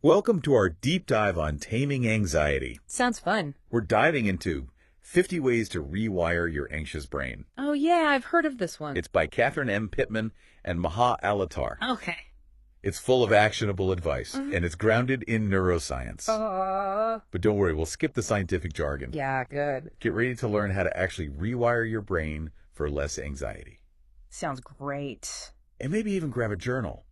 Welcome to our deep dive on taming anxiety. Sounds fun. We're diving into 50 ways to rewire your anxious brain. Oh, yeah, I've heard of this one. It's by Catherine M. Pittman and Maha Alatar. Okay. It's full of actionable advice, and it's grounded in neuroscience. But don't worry, we'll skip the scientific jargon. Yeah, good. Get ready to learn how to actually rewire your brain for less anxiety. Sounds great. And maybe even grab a journal.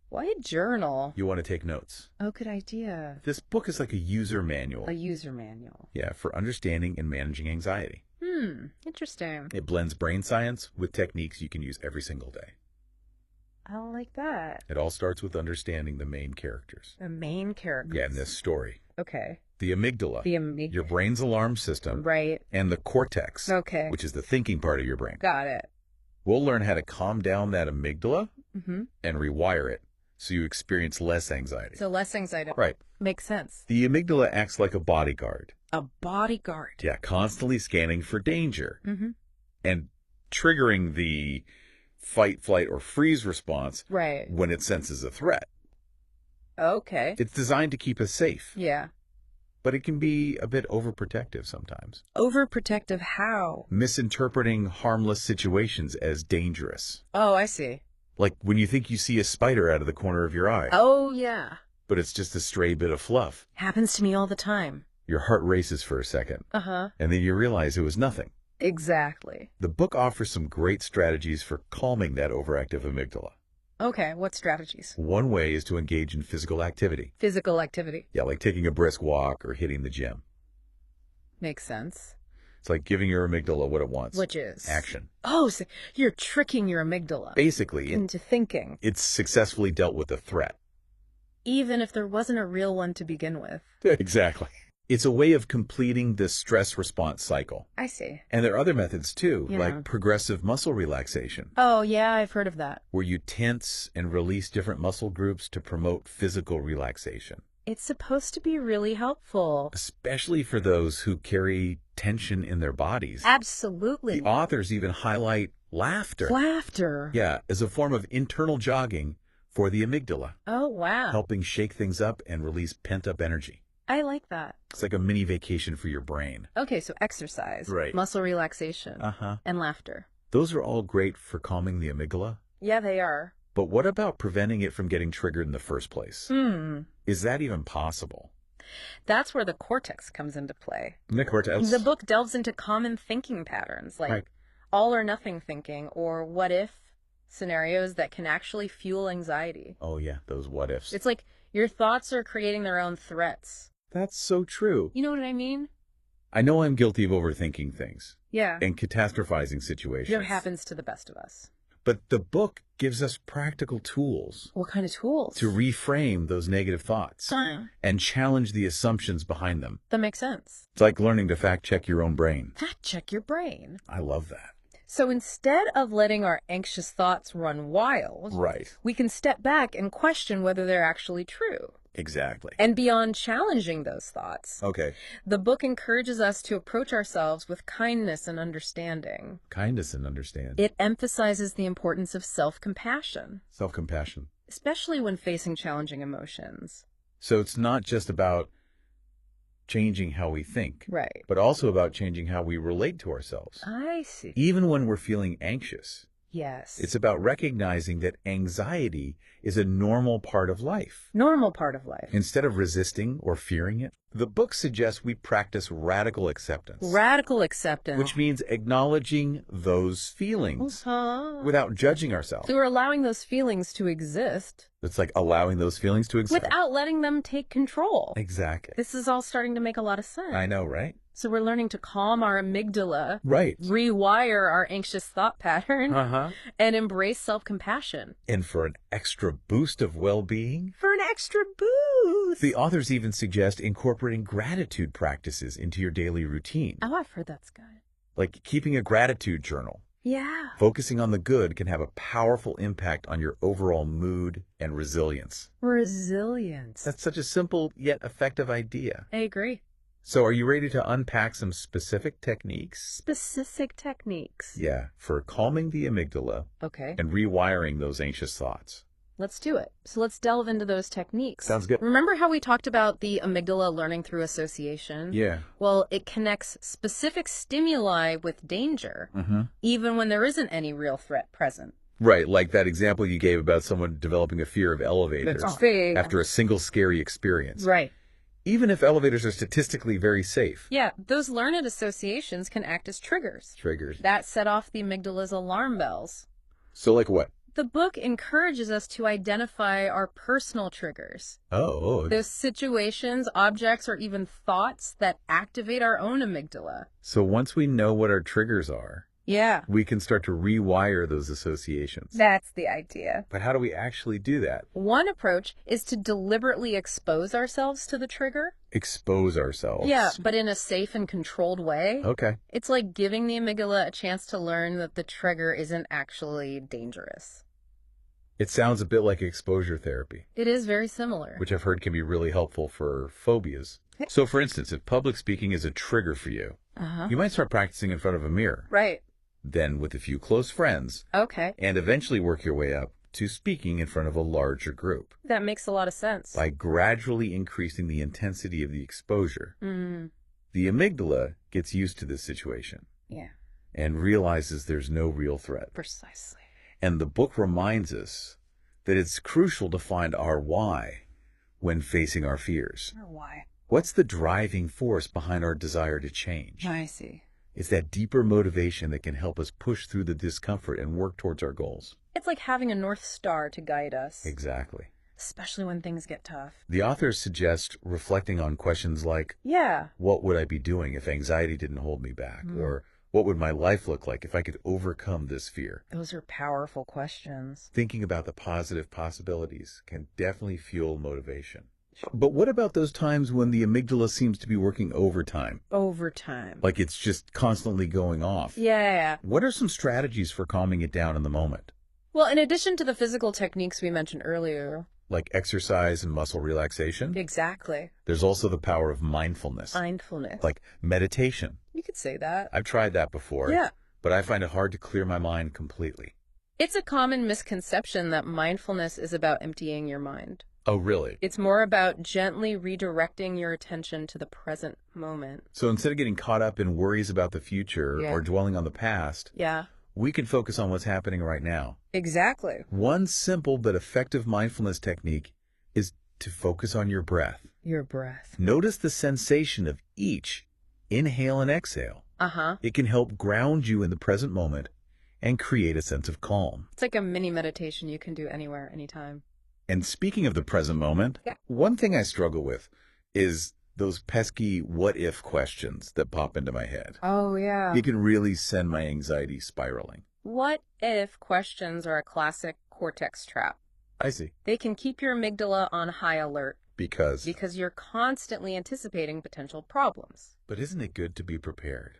Why a journal? You want to take notes. Oh, good idea. This book is like a user manual. A user manual. Yeah, for understanding and managing anxiety. Interesting. It blends brain science with techniques you can use every single day. I like that. It all starts with understanding the main characters. The main character. Yeah, in this story. Okay. The amygdala, The amygdala. your brain's alarm system, Right. and the cortex, Okay. which is the thinking part of your brain. Got it. We'll learn how to calm down that amygdala Mm-hmm. and rewire it so you experience less anxiety. So less anxiety. Right. Makes sense. The amygdala acts like a bodyguard. A bodyguard. Yeah, constantly scanning for danger Mm-hmm. and triggering the fight, flight, or freeze response Right. when it senses a threat. Okay. It's designed to keep us safe, Yeah. but it can be a bit overprotective sometimes, Overprotective how? misinterpreting harmless situations as dangerous. Oh, I see. Like when you think you see a spider out of the corner of your eye, Oh, yeah. but it's just a stray bit of fluff. Happens to me all the time. Your heart races for a second, Uh-huh. and then you realize it was nothing. Exactly. The book offers some great strategies for calming that overactive amygdala. Okay, what strategies? One way is to engage in physical activity. Physical activity. Yeah, like taking a brisk walk or hitting the gym. Makes sense. It's like giving your amygdala what it wants. Which is? Action. Oh, so you're tricking your amygdala Basically, into thinking, it's successfully dealt with the threat. even if there wasn't a real one to begin with. Exactly. It's a way of completing the stress response cycle. I see. And there are other methods too, Yeah. like progressive muscle relaxation, Oh, yeah, I've heard of that. where you tense and release different muscle groups to promote physical relaxation, It's supposed to be really helpful. especially for those who carry tension in their bodies. Absolutely. The authors even highlight laughter. Laughter. Yeah, as a form of internal jogging for the amygdala, Oh, wow. helping shake things up and release pent-up energy. I like that. It's like a mini vacation for your brain. Okay, so exercise, Right. muscle relaxation, Uh-huh. and laughter. Those are all great for calming the amygdala. Yeah, they are. But what about preventing it from getting triggered in the first place? Hmm. Is that even possible? That's where the cortex comes into play. The cortex. The book delves into common thinking patterns, like Right. all or nothing thinking or what if scenarios that can actually fuel anxiety. Oh, yeah, those what ifs. It's like your thoughts are creating their own threats. That's so true. You know what I mean? I know I'm guilty of overthinking things Yeah. and catastrophizing situations. It happens to the best of us. But the book gives us practical tools What kind of tools? to reframe those negative thoughts That and challenge the assumptions behind them. makes sense. It's like learning to fact check your own brain. Fact check your brain. I love that. So instead of letting our anxious thoughts run wild, Right. we can step back and question whether they're actually true. Exactly. And beyond challenging those thoughts, Okay. the book encourages us to approach ourselves with kindness and understanding. Kindness and understand. It emphasizes the importance of self-compassion, Self-compassion. especially when facing challenging emotions. So it's not just about changing how we think, Right. but also about changing how we relate to ourselves. I see. Even when we're feeling anxious, Yes. it's about recognizing that anxiety is a normal part of life. normal part of life. Instead of resisting or fearing it, the book suggests we practice radical acceptance, Radical acceptance. which means acknowledging those feelings Uh-huh. without judging ourselves. So we're allowing those feelings to exist It's like allowing those feelings to exist. without letting them take control. Exactly. This is all starting to make a lot of sense. I know, right? So we're learning to calm our amygdala, Right. rewire our anxious thought pattern, Uh-huh. and embrace self-compassion. And for an extra boost of well-being, For an extra boost. the authors even suggest incorporating gratitude practices into your daily routine, Oh, I've heard that's good. like keeping a gratitude journal. Yeah. Focusing on the good can have a powerful impact on your overall mood and resilience. Resilience. That's such a simple yet effective idea. I agree. So are you ready to unpack some specific techniques? Specific techniques. Yeah, for calming the amygdala Okay. and rewiring those anxious thoughts. Let's do it. So let's delve into those techniques. Sounds good. Remember how we talked about the amygdala learning through association? Yeah. Well, it connects specific stimuli with danger, even when there isn't any real threat present. Right, like that example you gave about someone developing a fear of elevators after a single scary experience. Right. Even if elevators are statistically very safe. Yeah, those learned associations can act as triggers. That set off the amygdala's alarm bells. So like what? The book encourages us to identify our personal triggers. Oh. Those situations, objects, or even thoughts that activate our own amygdala. So once we know what our triggers are, yeah, we can start to rewire those associations. That's the idea. But how do we actually do that? One approach is to deliberately expose ourselves to the trigger. Expose ourselves? Yeah, but in a safe and controlled way. Okay. It's like giving the amygdala a chance to learn that the trigger isn't actually dangerous. It sounds a bit like exposure therapy. It is very similar. Which I've heard can be really helpful for phobias. So for instance, if public speaking is a trigger for you, you might start practicing in front of a mirror. Right. Then with a few close friends. Okay. And eventually work your way up to speaking in front of a larger group. That makes a lot of sense. By gradually increasing the intensity of the exposure. The amygdala gets used to this situation. Yeah. And realizes there's no real threat. Precisely. And the book reminds us that it's crucial to find our why when facing our fears. Our why? What's the driving force behind our desire to change? I see. It's that deeper motivation that can help us push through the discomfort and work towards our goals. It's like having a North Star to guide us. Exactly. Especially when things get tough. The authors suggest reflecting on questions like, what would I be doing if anxiety didn't hold me back? Or what would my life look like if I could overcome this fear? Those are powerful questions. Thinking about the positive possibilities can definitely fuel motivation. But what about those times when the amygdala seems to be working overtime? Overtime. Like it's just constantly going off. Yeah. What are some strategies for calming it down in the moment? Well, in addition to the physical techniques we mentioned earlier. Like exercise and muscle relaxation? Exactly. There's also the power of mindfulness. Mindfulness. Like meditation. You could say that. I've tried that before. Yeah. But I find it hard to clear my mind completely. It's a common misconception that mindfulness is about emptying your mind. Oh, really? It's more about gently redirecting your attention to the present moment. So instead of getting caught up in worries about the future or dwelling on the past, we can focus on what's happening right now. Exactly. One simple but effective mindfulness technique is to focus on your breath. Your breath. Notice the sensation of each inhale and exhale. It can help ground you in the present moment and create a sense of calm. It's like a mini meditation you can do anywhere, anytime. And speaking of the present moment, one thing I struggle with is those pesky what-if questions that pop into my head. Oh, yeah. It can really send my anxiety spiraling. What-if questions are a classic cortex trap. I see. They can keep your amygdala on high alert. Because? Because you're constantly anticipating potential problems. But isn't it good to be prepared?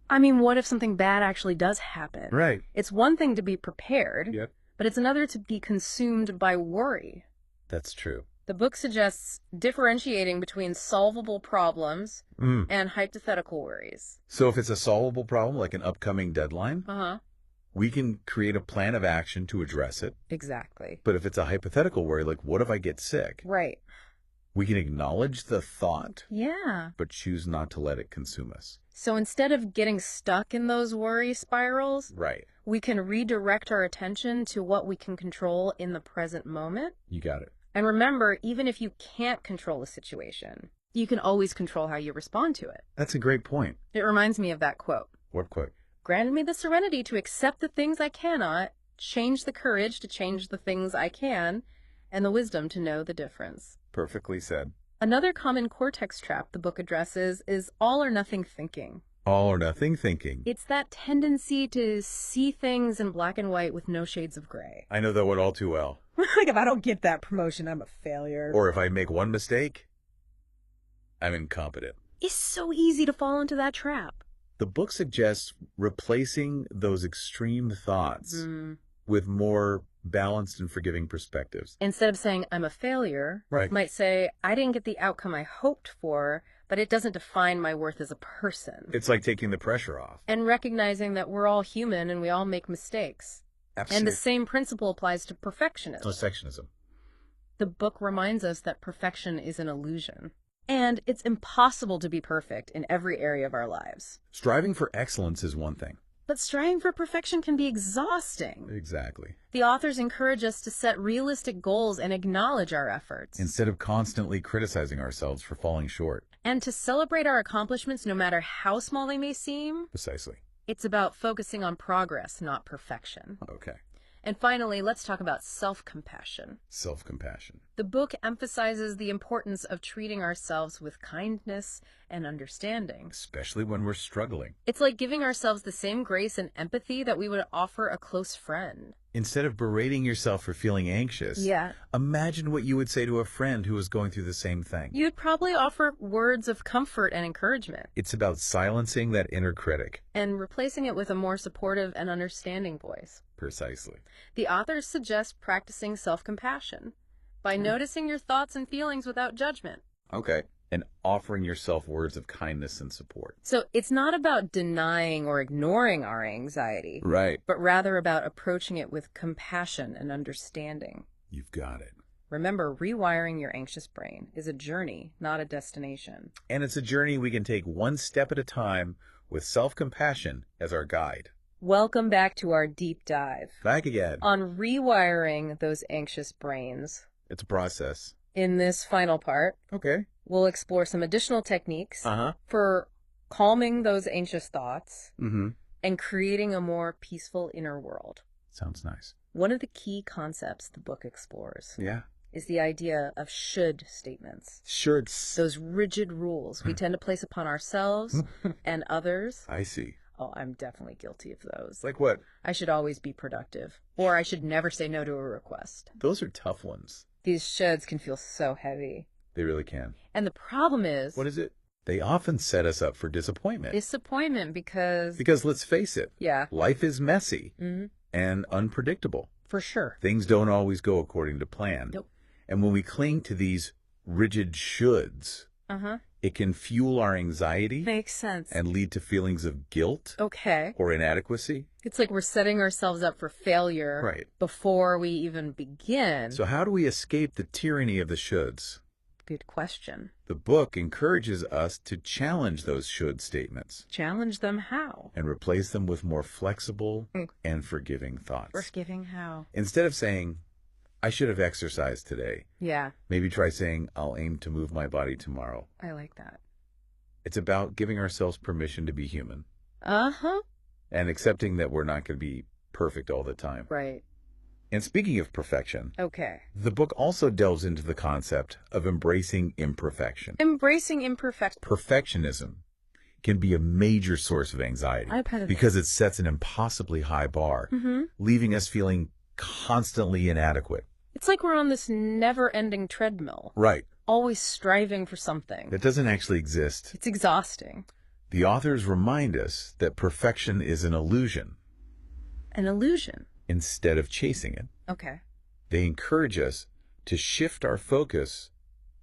I mean, what if something bad actually does happen? Right. It's one thing to be prepared. Yep. But it's another to be consumed by worry. That's true. The book suggests differentiating between solvable problems and hypothetical worries. So if it's a solvable problem, like an upcoming deadline, we can create a plan of action to address it. Exactly. But if it's a hypothetical worry, like what if I get sick? Right. We can acknowledge the thought, but choose not to let it consume us. So instead of getting stuck in those worry spirals, we can redirect our attention to what we can control in the present moment. You got it. And remember, even if you can't control a situation, you can always control how you respond to it. That's a great point. It reminds me of that quote. What quote? Granted me the serenity to accept the things I cannot, change the courage to change the things I can, and the wisdom to know the difference. Perfectly said. Another common cortex trap the book addresses is all or nothing thinking. All or nothing thinking. It's that tendency to see things in black and white with no shades of gray. I know that one all too well. Like, if I don't get that promotion, I'm a failure. Or if I make one mistake, I'm incompetent. It's so easy to fall into that trap. The book suggests replacing those extreme thoughts with more balanced and forgiving perspectives. Instead of saying, I'm a failure, might say, I didn't get the outcome I hoped for, but it doesn't define my worth as a person. It's like taking the pressure off. And recognizing that we're all human and we all make mistakes. Absolutely. And the same principle applies to perfectionism. Perfectionism. The book reminds us that perfection is an illusion. And it's impossible to be perfect in every area of our lives. Striving for excellence is one thing. But striving for perfection can be exhausting. Exactly. The authors encourage us to set realistic goals and acknowledge our efforts. Instead of constantly criticizing ourselves for falling short. And to celebrate our accomplishments no matter how small they may seem. Precisely. It's about focusing on progress, not perfection. Okay. And finally, let's talk about self-compassion. Self-compassion. The book emphasizes the importance of treating ourselves with kindness and understanding. Especially when we're struggling. It's like giving ourselves the same grace and empathy that we would offer a close friend. Instead of berating yourself for feeling anxious, imagine what you would say to a friend who was going through the same thing. You'd probably offer words of comfort and encouragement. It's about silencing that inner critic. And replacing it with a more supportive and understanding voice. Precisely. The authors suggest practicing self-compassion by noticing your thoughts and feelings without judgment. Okay. And offering yourself words of kindness and support. So it's not about denying or ignoring our anxiety. Right. But rather about approaching it with compassion and understanding. You've got it. Remember, rewiring your anxious brain is a journey, not a destination. And it's a journey we can take one step at a time with self-compassion as our guide. Welcome back to our deep dive. Back again. On rewiring those anxious brains. It's a process. In this final part, we'll explore some additional techniques for calming those anxious thoughts and creating a more peaceful inner world. Sounds nice. One of the key concepts the book explores is the idea of should statements. Shoulds. Those rigid rules we tend to place upon ourselves and others. I see. Oh, I'm definitely guilty of those. Like what? I should always be productive. Or I should never say no to a request. Those are tough ones. These shoulds can feel so heavy. They really can. And the problem is... What is it? They often set us up for disappointment. Disappointment because... Because let's face it. Yeah. Life is messy and unpredictable. For sure. Things don't always go according to plan. Nope. And when we cling to these rigid shoulds, it can fuel our anxiety. Makes sense. And lead to feelings of guilt. Or inadequacy. It's like we're setting ourselves up for failure before we even begin. So how do we escape the tyranny of the shoulds? Good question. The book encourages us to challenge those should statements. Challenge them how? And replace them with more flexible and forgiving thoughts. Forgiving how? Instead of saying, I should have exercised today. Yeah. Maybe try saying, I'll aim to move my body tomorrow. I like that. It's about giving ourselves permission to be human. And accepting that we're not going to be perfect all the time. Right. And speaking of perfection, the book also delves into the concept of embracing imperfection. Embracing imperfection. Perfectionism can be a major source of anxiety because it sets an impossibly high bar, leaving us feeling constantly inadequate. It's like we're on this never-ending treadmill. Right. Always striving for something. That doesn't actually exist. It's exhausting. The authors remind us that perfection is an illusion. An illusion? Instead of chasing it. They encourage us to shift our focus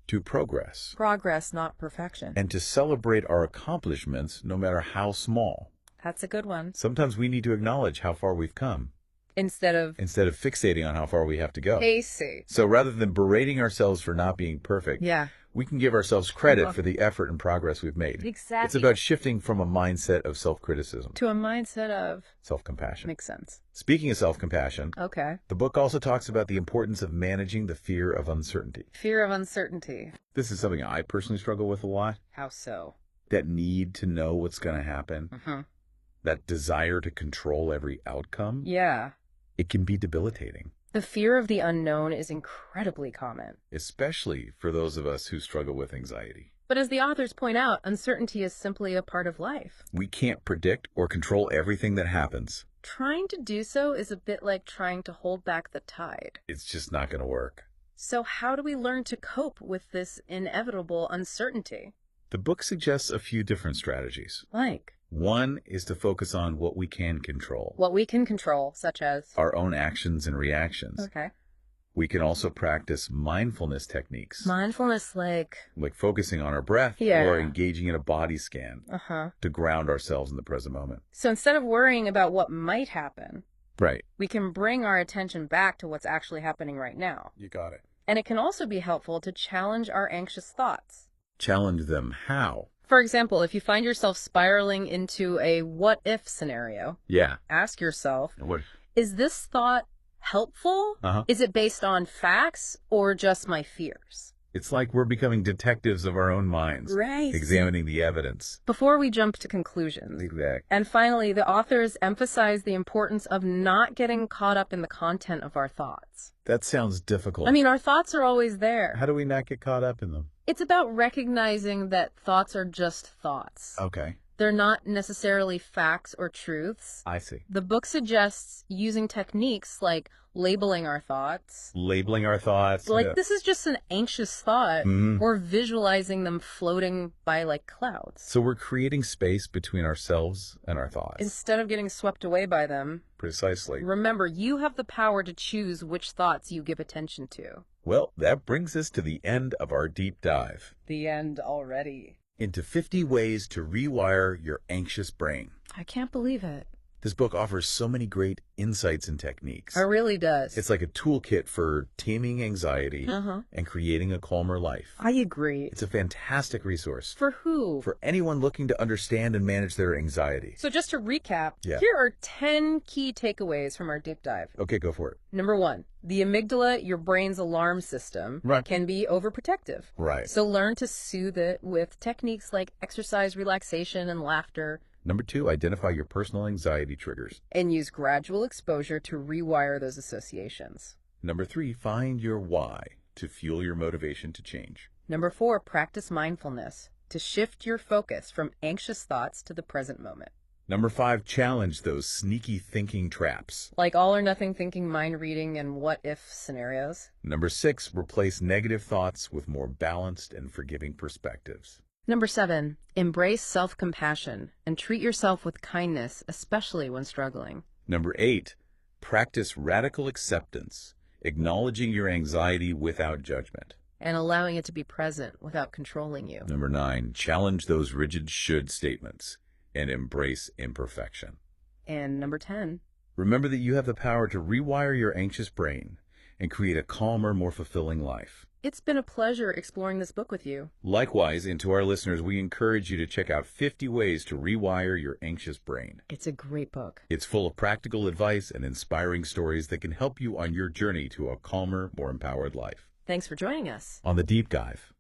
to progress. Progress, not perfection. And to celebrate our accomplishments, no matter how small. That's a good one. Sometimes we need to acknowledge how far we've come. Instead of fixating on how far we have to go. I see. So rather than berating ourselves for not being perfect, we can give ourselves credit for the effort and progress we've made. Exactly. It's about shifting from a mindset of self-criticism to a mindset of self-compassion. Makes sense. Speaking of self-compassion, the book also talks about the importance of managing the fear of uncertainty. Fear of uncertainty. This is something I personally struggle with a lot. How so? That need to know what's going to happen. That desire to control every outcome. Yeah. It can be debilitating. The fear of the unknown is incredibly common. Especially for those of us who struggle with anxiety. But as the authors point out, uncertainty is simply a part of life. We can't predict or control everything that happens. Trying to do so is a bit like trying to hold back the tide. It's just not going to work. So how do we learn to cope with this inevitable uncertainty? The book suggests a few different strategies. Like? One is to focus on what we can control. What we can control, such as? Our own actions and reactions. We can also practice mindfulness techniques. Mindfulness like focusing on our breath or engaging in a body scan to ground ourselves in the present moment. So instead of worrying about what might happen, Right. We can bring our attention back to what's actually happening right now. You got it. And it can also be helpful to challenge our anxious thoughts. Challenge them how? For example, if you find yourself spiraling into a what-if scenario, ask yourself, is this thought helpful? Is it based on facts or just my fears? It's like we're becoming detectives of our own minds, examining the evidence. Before we jump to conclusions. Exactly. And finally, the authors emphasize the importance of not getting caught up in the content of our thoughts. That sounds difficult. I mean, our thoughts are always there. How do we not get caught up in them? It's about recognizing that thoughts are just thoughts. Okay. They're not necessarily facts or truths. I see. The book suggests using techniques like labeling our thoughts. Labeling our thoughts. Like, this is just an anxious thought, or visualizing them floating by like clouds. So we're creating space between ourselves and our thoughts. Instead of getting swept away by them. Precisely. Remember, you have the power to choose which thoughts you give attention to. Well, that brings us to the end of our deep dive. The end already. Into 50 ways to rewire your anxious brain. I can't believe it. This book offers so many great insights and techniques. It really does. It's like a toolkit for taming anxiety and creating a calmer life. I agree. It's a fantastic resource. For who? For anyone looking to understand and manage their anxiety. So just to recap, here are 10 key takeaways from our deep dive. Okay, go for it. Number 1, the amygdala, your brain's alarm system, can be overprotective. Right. So learn to soothe it with techniques like exercise, relaxation, and laughter. Number 2, identify your personal anxiety triggers. And use gradual exposure to rewire those associations. Number 3, find your why to fuel your motivation to change. Number 4, practice mindfulness to shift your focus from anxious thoughts to the present moment. Number 5, challenge those sneaky thinking traps. Like all or nothing thinking, mind reading, and what-if scenarios. Number 6, replace negative thoughts with more balanced and forgiving perspectives. Number 7, embrace self-compassion and treat yourself with kindness, especially when struggling. Number 8, practice radical acceptance, acknowledging your anxiety without judgment. And allowing it to be present without controlling you. Number 9, challenge those rigid should statements and embrace imperfection. And number 10, remember that you have the power to rewire your anxious brain and create a calmer, more fulfilling life. It's been a pleasure exploring this book with you. Likewise, and to our listeners, we encourage you to check out 50 Ways to Rewire Your Anxious Brain. It's a great book. It's full of practical advice and inspiring stories that can help you on your journey to a calmer, more empowered life. Thanks for joining us on The Deep Dive.